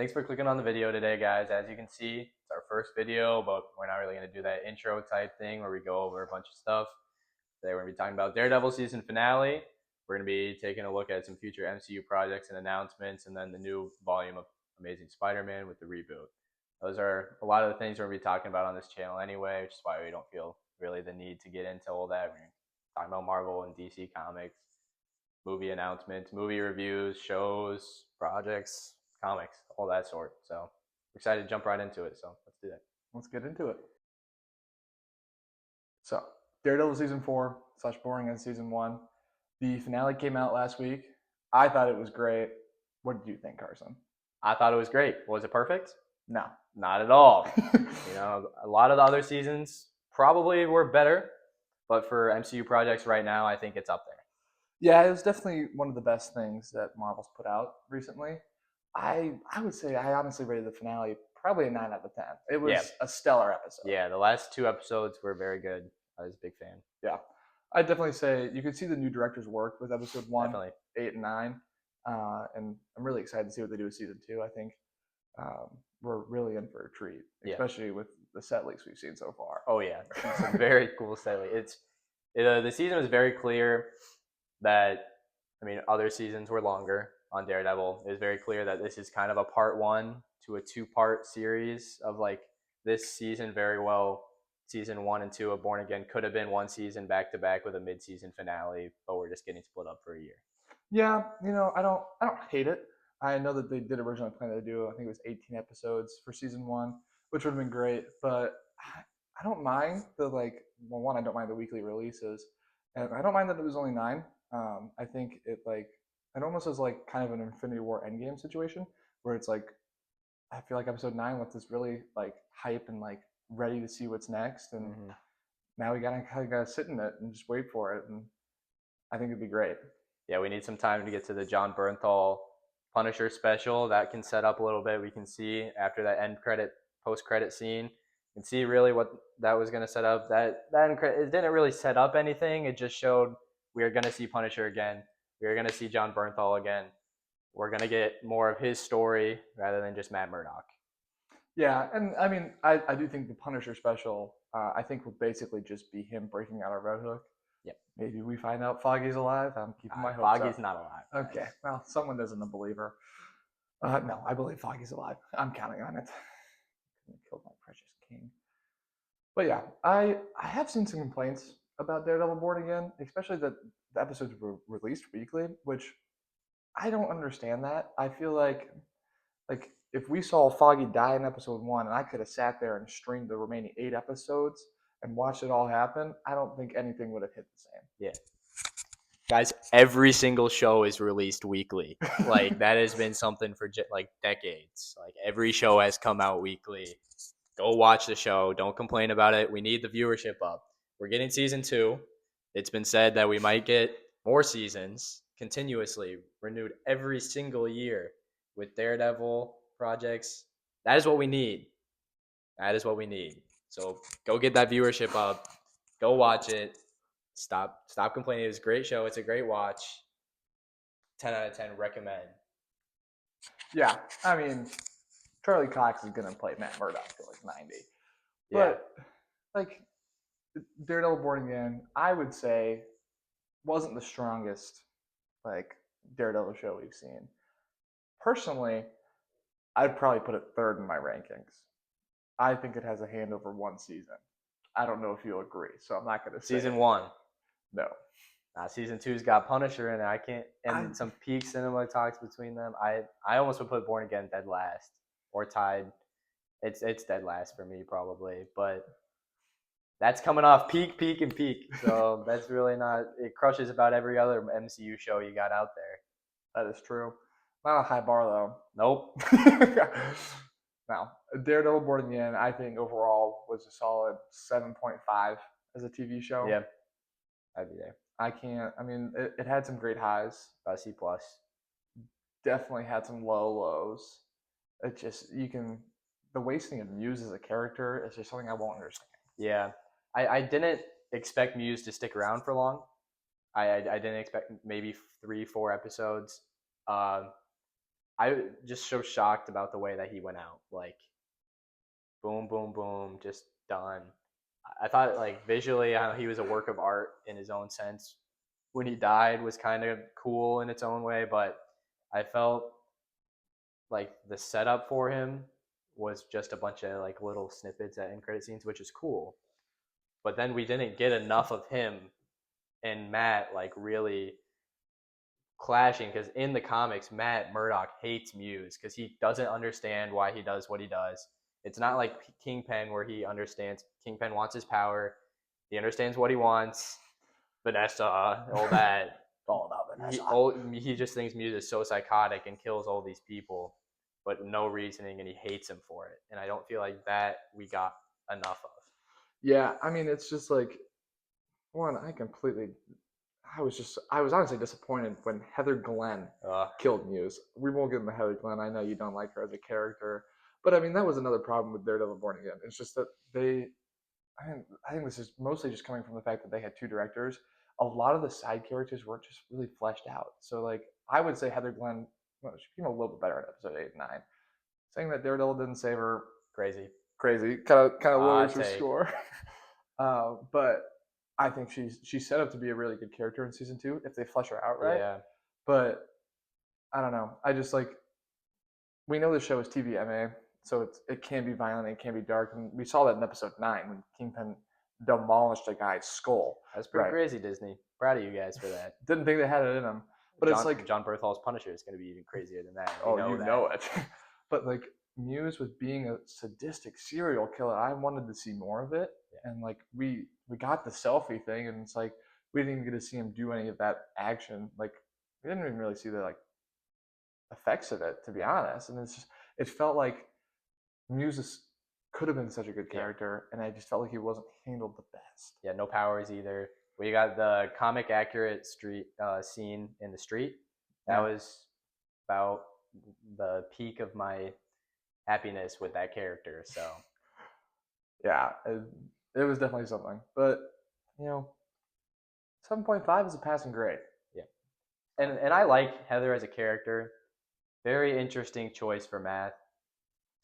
Thanks for clicking on the video today, guys. As you can see, it's our first video, but we're not really going to do that intro type thing where we go over a bunch of stuff. Today we're going to be talking about Daredevil season finale. We're going to be taking a look at some future MCU projects and announcements, and then the new volume of Amazing Spider-Man with the reboot. Those are a lot of the things we're going to be talking about on this channel anyway, which is why we don't feel really the need to get into all that. We're talking about Marvel and DC Comics, movie announcements, movie reviews, shows, projects, comics, all that sort. So we're excited to jump right into it. So let's do that. Let's get into it. So, Daredevil season 4, such boring as season 1. The finale came out last week. I thought it was great. What did you think, Carson? I thought it was great. Was it perfect? No. Not at all. A lot of the other seasons probably were better, but for MCU projects right now, I think it's up there. Yeah, it was definitely one of the best things that Marvel's put out recently. I would say I honestly rated the finale probably a 9 out of 10. It was a stellar episode. Yeah, the last 2 episodes were very good. I was a big fan. Yeah. I'd definitely say you could see the new director's work with episode 1, Definitely. 8, and 9. And I'm really excited to see what they do with season 2. I think we're really in for a treat, especially with the set leaks we've seen so far. Oh, yeah. It's a very cool set leak. The season was very clear that, other seasons were longer on Daredevil. It was very clear that this is kind of a part 1 to a 2-part series of this season. Very well, season 1 and 2 of Born Again could have been one season back to back with a mid-season finale, but we're just getting split up for a year. Yeah, I don't hate it. I know that they did originally plan to do, I think it was 18 episodes for season 1, which would have been great, but I don't mind I don't mind the weekly releases, and I don't mind that it was only 9. I think it almost is like kind of an Infinity War Endgame situation where it's like I feel like episode 9 left us really hype and ready to see what's next, and now we gotta sit in it and just wait for it, and I think it'd be great. Yeah, we need some time to get to the John Bernthal Punisher special. That can set up a little bit. We can see after that post-credit scene, and see really what that was going to set up. It didn't really set up anything. It just showed we are going to see Punisher again. We are going to see John Bernthal again. We're going to get more of his story rather than just Matt Murdock. Yeah, and I do think the Punisher special, I think will basically just be him breaking out of Red Hook. Yep. Maybe we find out Foggy's alive. I'm keeping my hopes up. Foggy's not alive. Okay, well, someone isn't a believer. No, I believe Foggy's alive. I'm counting on it. Killed my precious king. But yeah, I have seen some complaints about Daredevil Born Again, especially that the episodes were released weekly, which I don't understand that. I feel like if we saw Foggy die in episode 1 and I could have sat there and streamed the remaining 8 episodes and watched it all happen, I don't think anything would have hit the same. Yeah. Guys, every single show is released weekly. That has been something for decades. Every show has come out weekly. Go watch the show. Don't complain about it. We need the viewership up. We're getting season 2. It's been said that we might get more seasons continuously renewed every single year with Daredevil projects. That is what we need. So go get that viewership up. Go watch it. Stop complaining. It was a great show. It's a great watch. 10 out of 10 recommend. Yeah, Charlie Cox is going to play Matt Murdock till 90. Yeah. But Daredevil Born Again, I would say wasn't the strongest Daredevil show we've seen. Personally, I'd probably put it 3rd in my rankings. I think it has a hand over 1 season. I don't know if you'll agree, so I'm not going to say season 1. No. Season 2's got Punisher in it. I can't, and some peak cinema talks between them. I almost would put Born Again dead last or tied. It's dead last for me probably, but that's coming off peak. So that's really not. It crushes about every other MCU show you got out there. That is true. Not a high bar though. Nope. Now, Daredevil Born Again, I think overall was a solid 7.5 as a TV show. Yeah, I'd be there. It had some great highs. About C+. Definitely had some low lows. It just, the wasting of Muse as a character is just something I won't understand. Yeah, I didn't expect Muse to stick around for long. I didn't expect maybe 3-4 episodes. I just so shocked about the way that he went out. Like boom, boom, boom, just done. I thought like visually how he was a work of art in his own sense. When he died was kind of cool in its own way, but I felt like the setup for him was just a bunch of like little snippets at end credit scenes, which is cool. But then we didn't get enough of him and Matt like really clashing because in the comics, Matt Murdock hates Muse because he doesn't understand why he does what he does. It's not like Kingpin where he understands. Kingpin wants his power. He understands what he wants. Vanessa, all that. All about Vanessa. He just thinks Muse is so psychotic and kills all these people, but no reasoning, and he hates him for it. And I don't feel like that we got enough of. Yeah, I mean, it's just like one. I was honestly disappointed when Heather Glenn killed Muse. We won't get into Heather Glenn. I know you don't like her as a character, but I mean that was another problem with Daredevil Born Again. It's just that I think this is mostly just coming from the fact that they had two directors. A lot of the side characters weren't just really fleshed out. So like I would say Heather Glenn, well, she became a little bit better in episode 8 and 9. Saying that Daredevil didn't save her, Crazy. Kind of lowers her take. score. But I think she's set up to be a really good character in season 2 if they flesh her out right. Yeah. But I don't know. I just like we know the show is TVMA, so it can be violent, it can be dark, and we saw that in episode 9 when Kingpin demolished a guy's skull. That's pretty crazy, Disney. Proud of you guys for that. Didn't think they had it in them, but it's like John Berthol's Punisher is going to be even crazier than that. Oh, you know it. But like Muse was being a sadistic serial killer. I wanted to see more of it, and like we got the selfie thing, and it's like we didn't even get to see him do any of that action. Like we didn't even really see the like effects of it, to be honest. And it's just it felt like Muse could have been such a good character, and I just felt like he wasn't handled the best. Yeah, no powers either. We got the comic accurate street scene in the street. That was about the peak of my happiness with that character. So yeah, it was definitely something. But you know, 7.5 is a passing grade. Yeah, and I like Heather as a character. Very interesting choice for Matt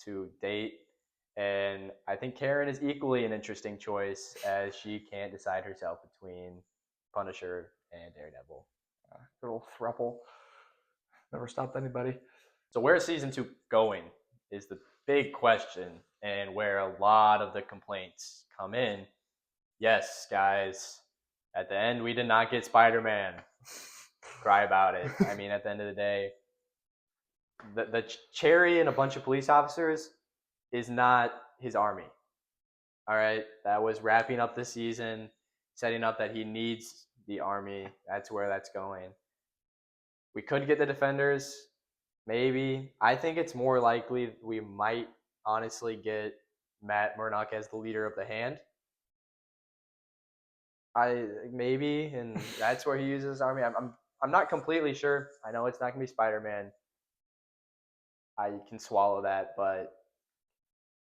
to date. And I think Karen is equally an interesting choice as she can't decide herself between Punisher and Daredevil. Good old thruple. Never stopped anybody. So where's season 2 going is the big question, and where a lot of the complaints come in. Yes, guys, at the end we did not get Spider-Man. Cry about it. I mean, at the end of the day, the cherry and a bunch of police officers is not his army. All right, that was wrapping up the season, setting up that he needs the army. That's where that's going. We could get the defenders, maybe. I think it's more likely we might honestly get Matt Murdock as the leader of the Hand. Maybe, and that's where he uses his army. I'm not completely sure. I know it's not gonna be Spider-Man. I can swallow that, but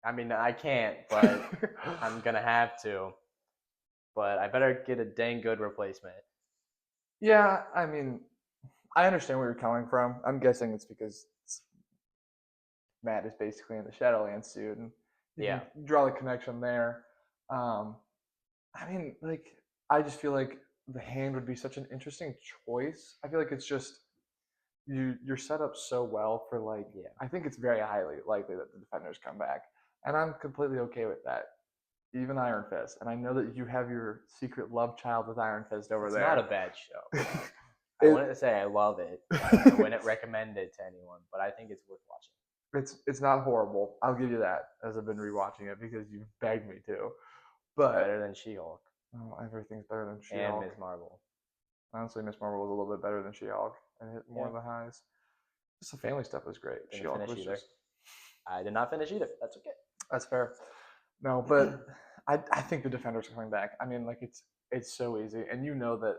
I mean I can't, but I'm gonna have to. But I better get a dang good replacement. Yeah, I mean, I understand where you're coming from. I'm guessing it's because Matt is basically in the Shadowlands suit, and you can draw the connection there. I mean, like, I just feel like the Hand would be such an interesting choice. I feel like it's just you're set up so well for like. Yeah. I think it's very highly likely that the Defenders come back, and I'm completely okay with that. Even Iron Fist, and I know that you have your secret love child with Iron Fist over there. It's not a bad show. I wouldn't say I love it. I wouldn't recommend it to anyone, but I think it's worth watching. It's not horrible. I'll give you that, as I've been rewatching it because you've begged me to. But better than She-Hulk. Oh, everything's better than She-Hulk. And Ms. Marvel. Honestly, Ms. Marvel was a little bit better than She-Hulk and hit more of the highs. Just the family stuff was great. She-Hulk was just... I did not finish either. That's okay. That's fair. No, but I think the Defenders are coming back. I mean, like it's so easy, and you know that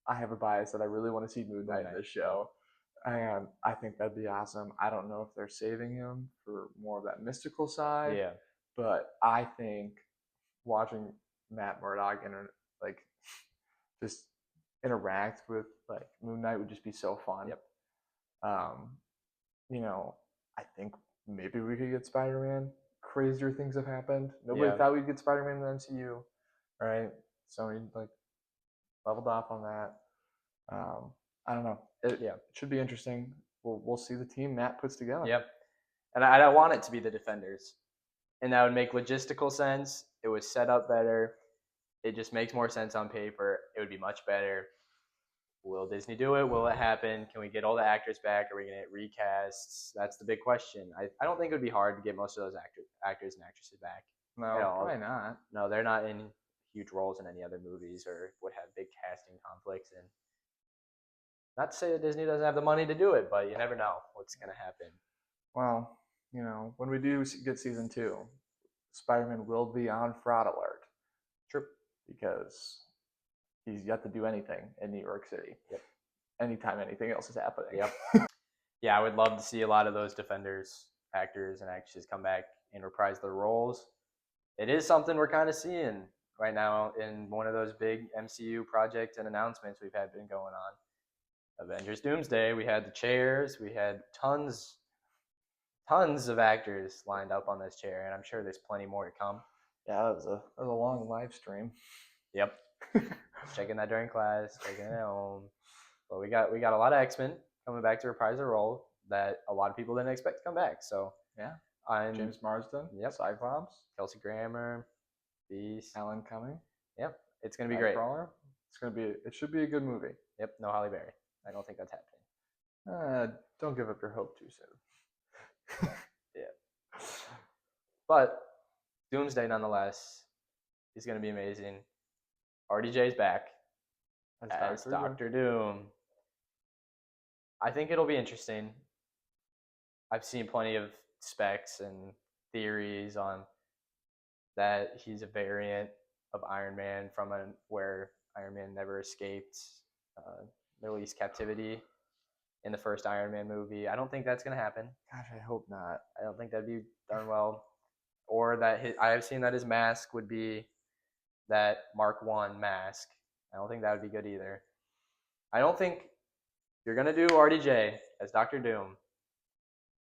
I have a bias that I really want to see Moon Knight in this show, and I think that'd be awesome. I don't know if they're saving him for more of that mystical side, but I think watching Matt Murdock and like just interact with like Moon Knight would just be so fun. I think maybe we could get Spider-Man. Crazier things have happened. Nobody Yeah. thought we'd get Spider-Man in the MCU, right? Sony leveled off on that. I don't know. It Yeah. should be interesting. We'll see the team Matt puts together. Yep. And I don't want it to be the Defenders. And that would make logistical sense. It was set up better. It just makes more sense on paper. It would be much better. Will Disney do it? Will it happen? Can we get all the actors back? Are we going to get recasts? That's the big question. I don't think it would be hard to get most of those actors and actresses back. No, probably not. No, they're not in huge roles in any other movies or would have big casting conflicts. And not to say that Disney doesn't have the money to do it, but you never know what's going to happen. Well, when we do get season 2, Spider-Man will be on fraud alert. True. Because he's yet to do anything in New York City. Yep. Anytime anything else is happening. Yep. Yeah, I would love to see a lot of those Defenders actors and actresses come back and reprise their roles. It is something we're kind of seeing right now in one of those big MCU projects and announcements we've had been going on. Avengers Doomsday, we had the chairs, we had tons of actors lined up on this chair, and I'm sure there's plenty more to come. Yeah, that was a long live stream. Yep. Checking that during class, checking it at home. But we got a lot of X-Men coming back to reprise their role that a lot of people didn't expect to come back. So yeah, I'm James Marsden, yep, Cyclops, Kelsey Grammer, Beast, Alan Cumming. Yep, it's gonna be great. It should be a good movie. Yep, no Halle Berry. I don't think that's happening. Don't give up your hope too soon. Yeah. But Doomsday, nonetheless, is going to be amazing. RDJ's back as Dr. Doom. I think it'll be interesting. I've seen plenty of specs and theories on that he's a variant of Iron Man from where Iron Man never escaped Middle East captivity in the first Iron Man movie. I don't think that's going to happen. Gosh, I hope not. I don't think that'd be done well. Or that I have seen that his mask would be that Mark I mask. I don't think that would be good either. I don't think you're going to do RDJ as Dr. Doom.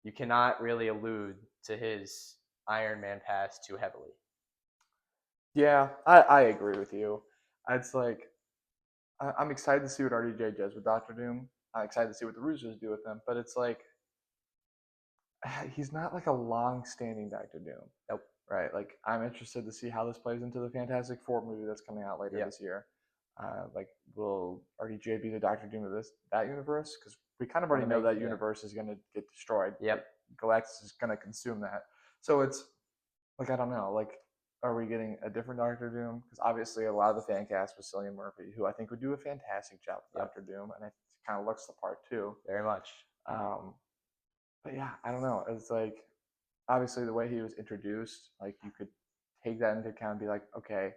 You cannot really allude to his Iron Man past too heavily. Yeah, I agree with you. It's like, I'm excited to see what RDJ does with Doctor Doom. I'm excited to see what the Russos do with him. But it's like, he's not like a long-standing Doctor Doom. Nope. Right? Like, I'm interested to see how this plays into the Fantastic Four movie that's coming out later this year. Will RDJ be the Doctor Doom of that universe? Because we kind of already know that universe is going to get destroyed. Yep. Galactus is going to consume that. So it's like, I don't know. Like, are we getting a different Doctor Doom? Because obviously a lot of the fan cast was Cillian Murphy, who I think would do a fantastic job with Doctor Doom, and it kind of looks the part too. Very much. But yeah, I don't know. It's like, obviously the way he was introduced, like you could take that into account and be like, okay,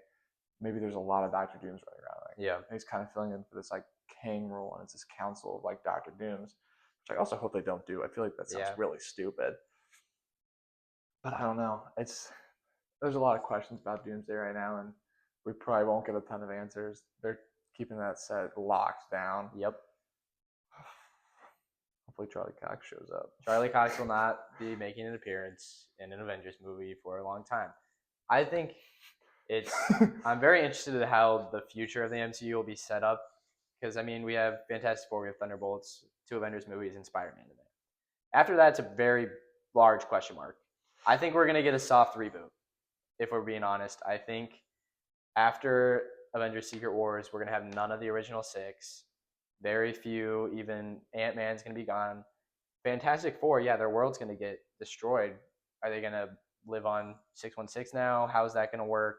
maybe there's a lot of Doctor Dooms running around. Like, yeah. And he's kind of filling in for this like Kang role, and it's this council of like Doctor Dooms, which I also hope they don't do. I feel like that sounds really stupid. But I don't know. There's a lot of questions about Doomsday right now, and we probably won't get a ton of answers. They're keeping that set locked down. Yep. Hopefully Charlie Cox shows up. Charlie Cox will not be making an appearance in an Avengers movie for a long time. I think I'm very interested in how the future of the MCU will be set up, because I mean, we have Fantastic Four, we have Thunderbolts, 2 Avengers movies, and Spider-Man in there. After that, it's a very large question mark. I think we're going to get a soft reboot, if we're being honest. I think after Avengers Secret Wars, we're going to have none of the original 6. Very few, even Ant-Man's going to be gone. Fantastic Four, yeah, their world's going to get destroyed. Are they going to live on 616 now? How's that going to work?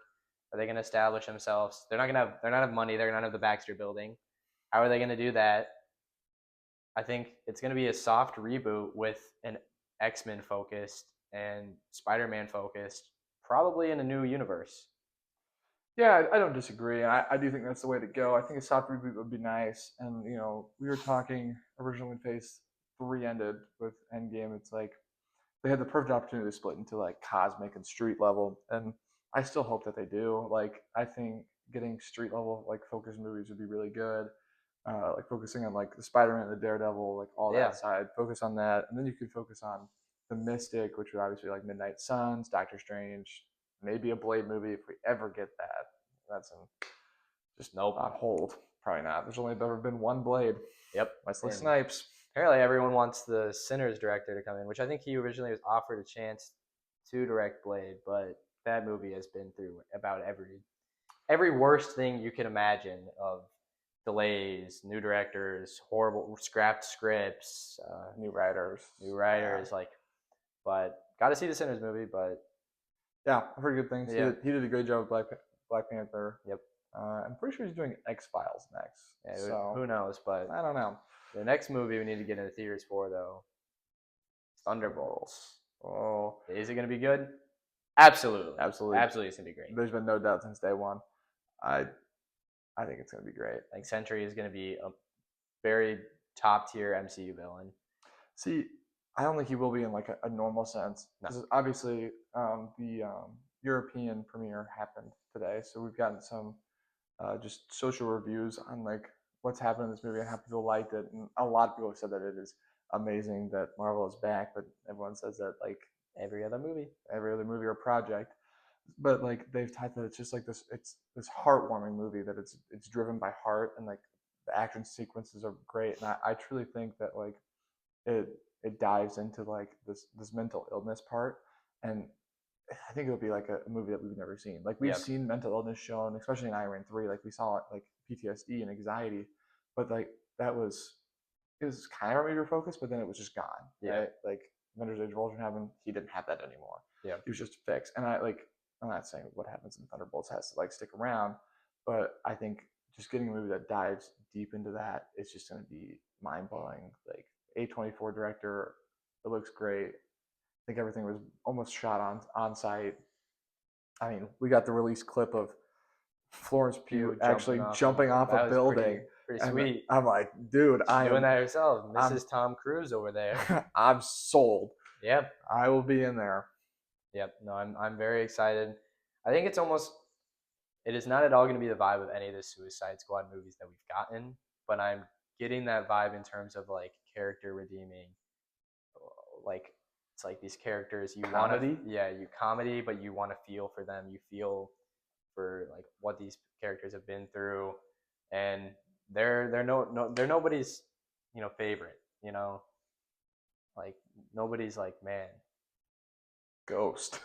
Are they going to establish themselves? They're not have money. They're not have the Baxter Building. How are they going to do that? I think it's going to be a soft reboot with an X-Men focused and Spider-Man focused, probably in a new universe. Yeah, I don't disagree. I do think that's the way to go. I think a soft reboot would be nice. And, we were talking originally when Phase 3 ended with Endgame. It's like they had the perfect opportunity to split into like cosmic and street level. And I still hope that they do. Like, I think getting street level, like, focused movies would be really good. like focusing on like the Spider-Man, the Daredevil, like all Yeah. that side. Focus on that, and then you could focus on the Mystic, which would obviously like Midnight Suns, Doctor Strange, maybe a Blade movie if we ever get that. That's just Nope. on hold. Probably not. There's only ever been one Blade. Yep. Wesley And Snipes. apparently everyone wants the Sinners director to come in, which I think he originally was offered a chance to direct Blade, but that movie has been through about every worst thing you can imagine of delays, new directors, horrible scrapped scripts, New writers. like. But got to see the Sinners movie. But yeah, I've heard good things. Yeah. He did a great job with Black Panther. Yep. I'm pretty sure he's doing X-Files next. Yeah, so who knows? But I don't know. the next movie we need to get into theaters for though, Thunderbolts. Oh, Is it going to be good? Absolutely. absolutely. Absolutely, it's going to be great. There's been no doubt since day one. I think it's going to be great. Like Sentry is going to be a very top tier MCU villain. See, I don't think he will be in like a normal sense. No. Because obviously the European premiere happened today, so we've gotten some just social reviews on like what's happened in this movie and how people liked it, and a lot of people have said that it is amazing that Marvel is back, but everyone says that like every other movie or project. But like they've tied that it's just like it's this heartwarming movie that it's driven by heart, and like the action sequences are great, and I truly think that like it dives into like this mental illness part, and I think it'll be like a movie that we've never seen. Like we've seen mental illness shown, especially in Iron Man 3. Like we saw like PTSD and anxiety, but like it was kind of a major focus, but then it was just gone. Yeah. Right? Like Avengers: Age of Ultron happened, he didn't have that anymore. Yeah. He was just fixed. And I'm not saying what happens in Thunderbolts has to like stick around, but I think just getting a movie that dives deep into that is just going to be mind blowing. Like A24 director, it looks great. I think everything was almost shot on site. I mean, we got the release clip of Florence Pugh actually jumping off a building. Pretty sweet. I'm like, dude, I'm doing that herself. Mrs. Tom Cruise over there. I'm sold. Yep. I will be in there. Yep. No, I'm very excited. I think it is not at all going to be the vibe of any of the Suicide Squad movies that we've gotten, but I'm getting that vibe in terms of like character redeeming. Like it's like these characters you want to, you comedy, but you want to feel for them. You feel for like what these characters have been through, and they're nobody's favorite. Like nobody's like, man, Ghost,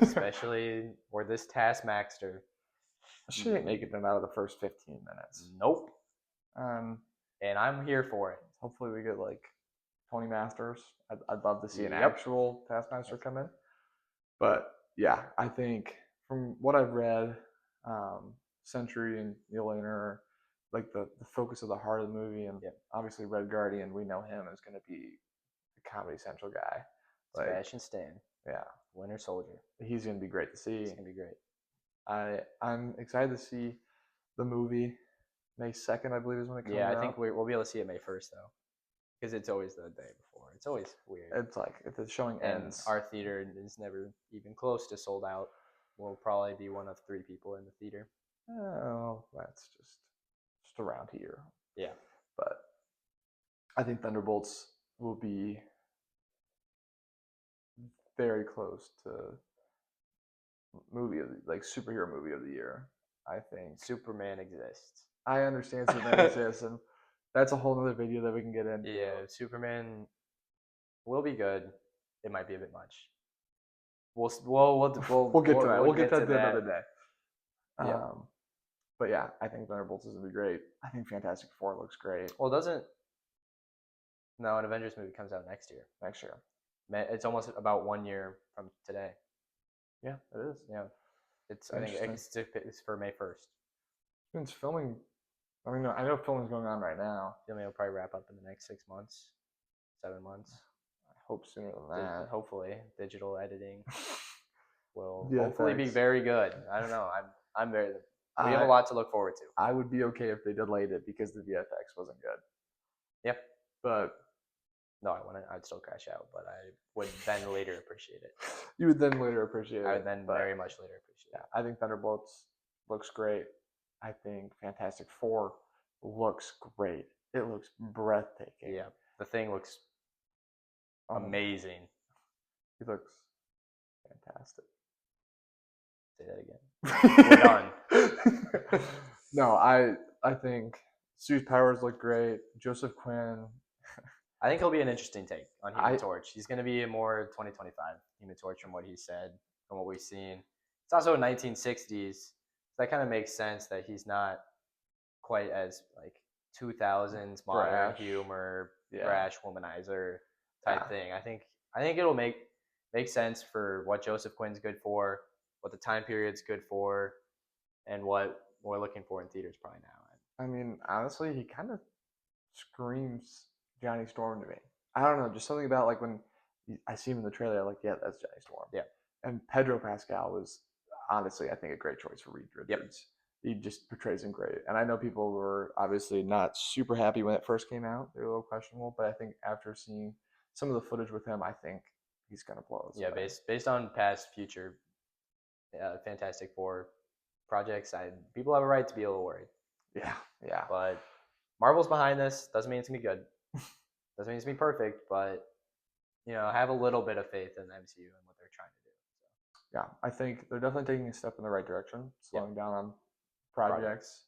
especially or this Taskmaster. She didn't make it out of the first 15 minutes. Nope. And I'm here for it. Hopefully we get like Tony Masters. I'd love to see an actual Taskmaster come in. But yeah, I think from what I've read, Sentry and Neil Lehner, like the focus of the heart of the movie, and obviously Red Guardian, we know him is going to be the Comedy Central guy. Sebastian Stan. Yeah. Winter Soldier. He's going to be great to see. He's going to be great. I'm excited to see the movie. May 2nd, I believe, is when it comes out. Yeah, I think we'll be able to see it May 1st, though. Because it's always the day before. It's always weird. It's like, if the showing ends. Our theater is never even close to sold out. We'll probably be one of 3 people in the theater. Oh, that's just around here. Yeah. But I think Thunderbolts will be very close to superhero movie of the year. I think Superman exists. I understand Superman exists, and that's a whole other video that we can get into. Yeah, Superman will be good. It might be a bit much. We'll get to that. We'll get to that another day. Yeah. But yeah, I think Thunderbolts is gonna be great. I think Fantastic Four looks great. Well, an Avengers movie comes out next year. It's almost about 1 year from today. Yeah, it is. Yeah, I think it's for May 1st. It's filming. I mean, I know filming's going on right now. Filming will probably wrap up in the next 6 months, 7 months. I hope sooner than that. Hopefully, digital editing will hopefully be very good. I don't know. We have a lot to look forward to. I would be okay if they delayed it because the VFX wasn't good. Yep. But no, I'd still crash out, but I would then later appreciate it. You would then later appreciate it. I would then very much later appreciate it. I think Thunderbolts looks great. I think Fantastic Four looks great. It looks breathtaking. Yeah, the Thing looks Oh, amazing. he looks fantastic. Say that again. We're done. No, I think Sue's powers look great. Joseph Quinn. I think he'll be an interesting take on Human I Torch. He's going to be a more 2025 Human Torch from what he said, from what we've seen. It's also 1960s. So that kind of makes sense that he's not quite as like 2000s modern brash. humor, Yeah. brash womanizer type thing. I think it'll make sense for what Joseph Quinn's good for, what the time period's good for, and what we're looking for in theaters probably now. I mean, honestly, he kind of screams Johnny Storm to me. I don't know, just something about like when I see him in the trailer, I'm like, yeah, that's Johnny Storm. Yeah. And Pedro Pascal was honestly, I think, a great choice for Reed Richards. Yep. He just portrays him great. And I know people were obviously not super happy when it first came out. They were a little questionable, but I think after seeing some of the footage with him, I think he's gonna blow us. Yeah, based on past, future, Fantastic Four projects, people have a right to be a little worried. Yeah, yeah. But Marvel's behind this. Doesn't mean it's gonna be good. Doesn't mean it's gonna be perfect, but have a little bit of faith in the MCU and what they're trying to do. So. Yeah, I think they're definitely taking a step in the right direction, slowing down on projects.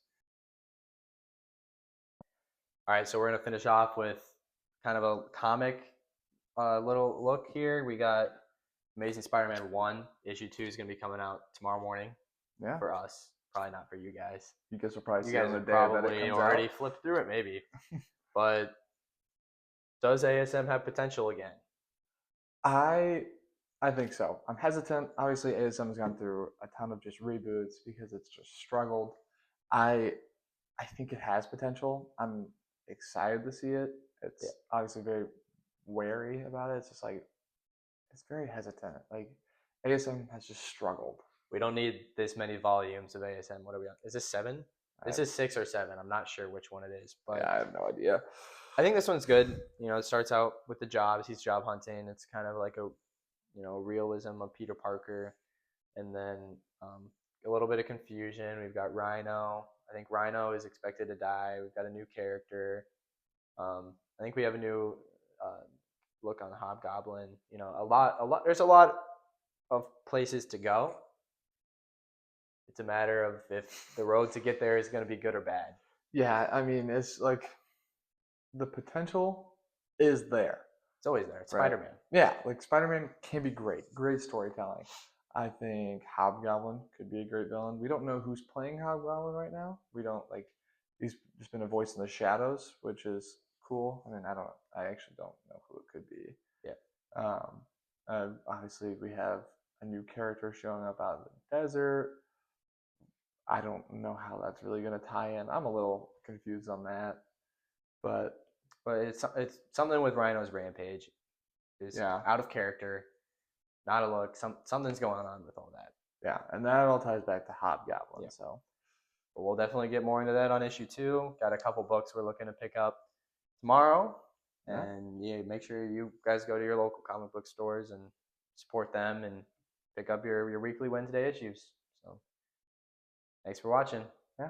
All right, so we're gonna finish off with kind of a comic little look here. We got Amazing Spider-Man 1, issue 2 is gonna be coming out tomorrow morning. Yeah. For us, probably not for you guys. You guys will probably see on the day probably that it comes already out. Flipped through it, maybe. But does ASM have potential again? I think so. I'm hesitant. Obviously, ASM has gone through a ton of just reboots because it's just struggled. I think it has potential. I'm excited to see it. It's obviously very wary about it. It's just like it's very hesitant. Like ASM has just struggled. We don't need this many volumes of ASM. What are we on? Is this 7? This is 6 or 7. I'm not sure which one it is, but yeah, I have no idea. I think this one's good. It starts out with the jobs. He's job hunting. It's kind of like a realism of Peter Parker, and then a little bit of confusion. We've got Rhino. I think Rhino is expected to die. We've got a new character. I think we have a new look on Hobgoblin. A lot. There's a lot of places to go. It's a matter of if the road to get there is going to be good or bad. Yeah, I mean, it's like the potential is there. It's always there. It's right? Spider-Man. Yeah, like Spider-Man can be great storytelling. I think Hobgoblin could be a great villain. We don't know who's playing Hobgoblin right now. We don't he's just been a voice in the shadows, which is cool. I mean, I actually don't know who it could be. Yeah. Obviously, we have a new character showing up out of the desert. I don't know how that's really going to tie in. I'm a little confused on that, but it's something with Rhino's rampage. Is out of character, not a look. Something's going on with all that. Yeah, and that all ties back to Hobgoblin. Yeah. So, but we'll definitely get more into that on issue 2. Got a couple books we're looking to pick up tomorrow, and make sure you guys go to your local comic book stores and support them and pick up your weekly Wednesday issues. So. Thanks for watching. Yeah.